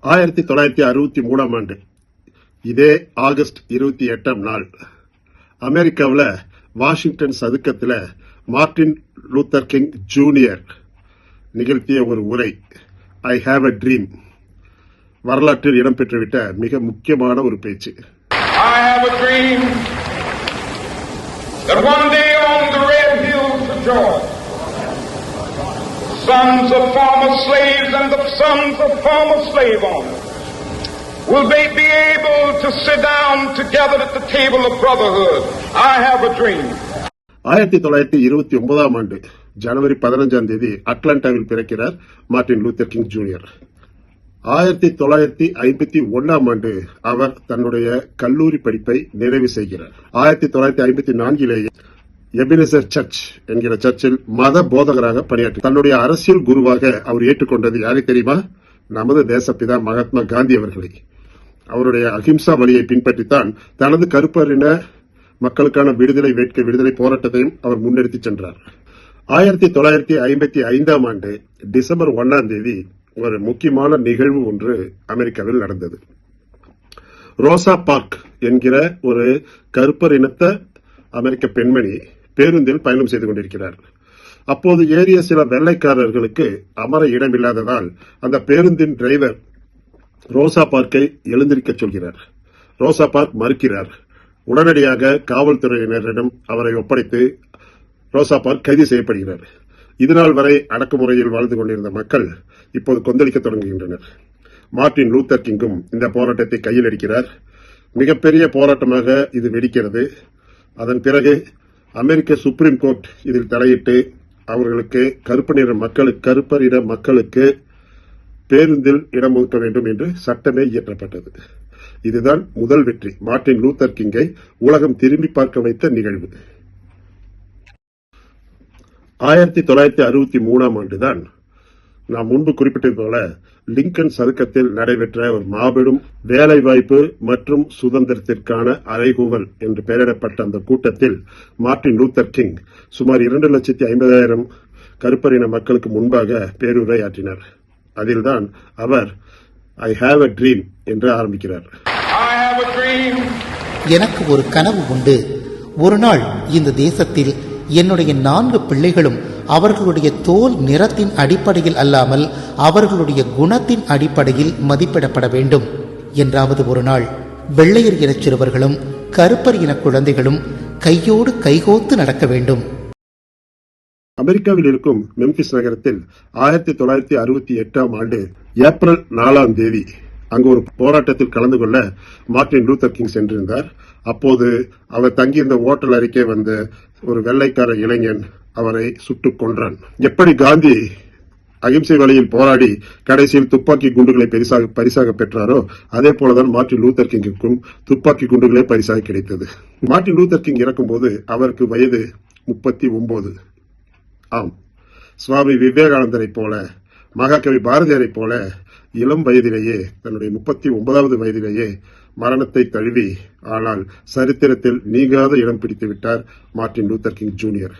1963 இதே ஆகஸ்ட் 28 அமெரிக்காவில் வாஷிங்டன் சதுக்கத்தில் மார்ட்டின் லூத்தர் கிங் ஜூனியர் நிகழ்த்திய ஒரு உரை ஐ ஹாவ் அ ட்ரீம் வரலாற்றில் இடம்பெற்றுவிட்ட மிக முக்கியமான ஒரு பேச்சு. I have a dream that one day on the red hills of Georgia, sons of former slaves and the sons of former slave owners will they be able to sit down together at the table of brotherhood. I have a dream. 1929 ஜனவரி 15 அட்லாண்டாவில் பிறக்கிறார் Martin Luther king junior. 1951 அவர் தன்னுடைய கல்லூரி படிப்பை நிறைவு செய்கிறார். 1954 Ebenezer search என்கிற சர்ச்சில் மத போதகராக பணியாற்றி தன்னுடைய அரசியல் குருவாக அவர் ஏற்றுக்கொண்டது யாரை தெரியுமா? நமது தேசப்பிதா மகாத்மா காந்தி அவர்களை. அவருடைய அஹிம்சா வழியை பின்பற்றித்தான் தனது கருப்பரின மக்களுக்கான விடுதலை போராட்டத்தையும் அவர் முன்னெடுத்து சென்றார். 1955 டிசம்பர் 1 ஒரு முக்கியமான நிகழ்வு ஒன்று அமெரிக்காவில் நடந்தது. ரோசா பார்க் என்கிற ஒரு கருப்பர் இனத்த அமெரிக்க பெண்மணி பேருந்தில் பயணம் செய்து கொண்டிருக்கிறார். அப்போது ஏறிய சில வெள்ளைக்காரர்களுக்கு அமர இடமில்லாததால் அந்த பேருந்தின் டிரைவர் ரோசா பார்க்கை எழுந்திருக்க சொல்கிறார். ரோசா பார்க் மறுக்கிறார். உடனடியாக காவல்துறையினரிடம் அவரை ஒப்படைத்து ரோசா பார்க் கைது செய்யப்படுகிறார். இதுநாள் வரை அடக்குமுறையில் வாழ்ந்து கொண்டிருந்த மக்கள் இப்போது கொந்தளிக்க தொடங்குகின்றனர். மார்ட்டின் லூத்தர் கிங்கும் இந்த போராட்டத்தை கையில் எடுக்கிறார். மிகப்பெரிய போராட்டமாக இது வெடிக்கிறது. அதன் பிறகு அமெரிக்க சுப்ரீம் கோர்ட் இதில் தலையிட்டு அவர்களுக்கு கருப்பர் இன மக்களுக்கு பேருந்தில் இடம் ஒதுக்க வேண்டும் என்று சட்டமே இயற்றப்பட்டது. இதுதான் முதல் வெற்றி. மார்ட்டின் லூத்தர் கிங்கை உலகம் திரும்பி பார்க்க வைத்த நிகழ்வு. 1963 தான் நாம் முன்பு குறிப்பிட்டது போல லிங்கன் சதுக்கத்தில் நடைபெற்ற ஒரு மாபெரும் வேலைவாய்ப்பு மற்றும் சுதந்திரத்திற்கான அறைகூவல் என்று பெயரிடப்பட்ட அந்த கூட்டத்தில் மார்ட்டின் லூத்தர் கிங் சுமார் 2,50,000 கருப்பரின மக்களுக்கு முன்பாக பேருரையாற்றினார். அதில்தான் அவர் ஐ ஹாவ் அ ட்ரீம் என்று ஆரம்பிக்கிறார். எனக்கு ஒரு கனவு உண்டு. ஒரு நாள் இந்த தேசத்தில் என்னுடைய 4 பிள்ளைகளும் அவர்களுடைய தோல் நிறத்தின் அடிப்படையில் அல்லாமல் அவர்களுடைய குணத்தின் அடிப்படையில் மதிப்பிடப்பட வேண்டும். என்றாவது ஒரு நாள் வெள்ளையர் இன சிறுவர்களும் கருப்பர் இன குழந்தைகளும் கையோடு கைகோத்து நடக்க வேண்டும். அமெரிக்காவில் இருக்கும் மெம்பிஸ் நகரத்தில் 1968 ஏப்ரல் 4 அங்கு ஒரு போராட்டத்தில் கலந்து கொள்ள மார்ட்டின் லூத்தர் கிங் சென்றிருந்தார். அப்போது அவர் தங்கியிருந்த ஓட்டல் அருகே வந்த ஒரு வெள்ளைக்கார இளைஞன் அவரை சுட்டுக் கொன்றான். எப்படி காந்தி அகிம்சை வழியில் போராடி கடைசியில் துப்பாக்கி குண்டுகளை பரிசாக பெற்றாரோ அதே போலதான் மார்ட்டின் லூத்தர் கிங்குக்கும் துப்பாக்கி குண்டுகளே பரிசாக கிடைத்தது. மார்ட்டின் லூத்தர் கிங் இறக்கும்போது அவருக்கு வயது 39. ஆம், சுவாமி விவேகானந்தரை போல மகாகவி பாரதியாரை போல இளம் வயதிலேயே தன்னுடைய 39வது வயதிலேயே மரணத்தை தழுவி ஆனால் சரித்திரத்தில் நீங்காத இடம் பிடித்து விட்டார் மார்ட்டின் லூத்தர் கிங் ஜூனியர்.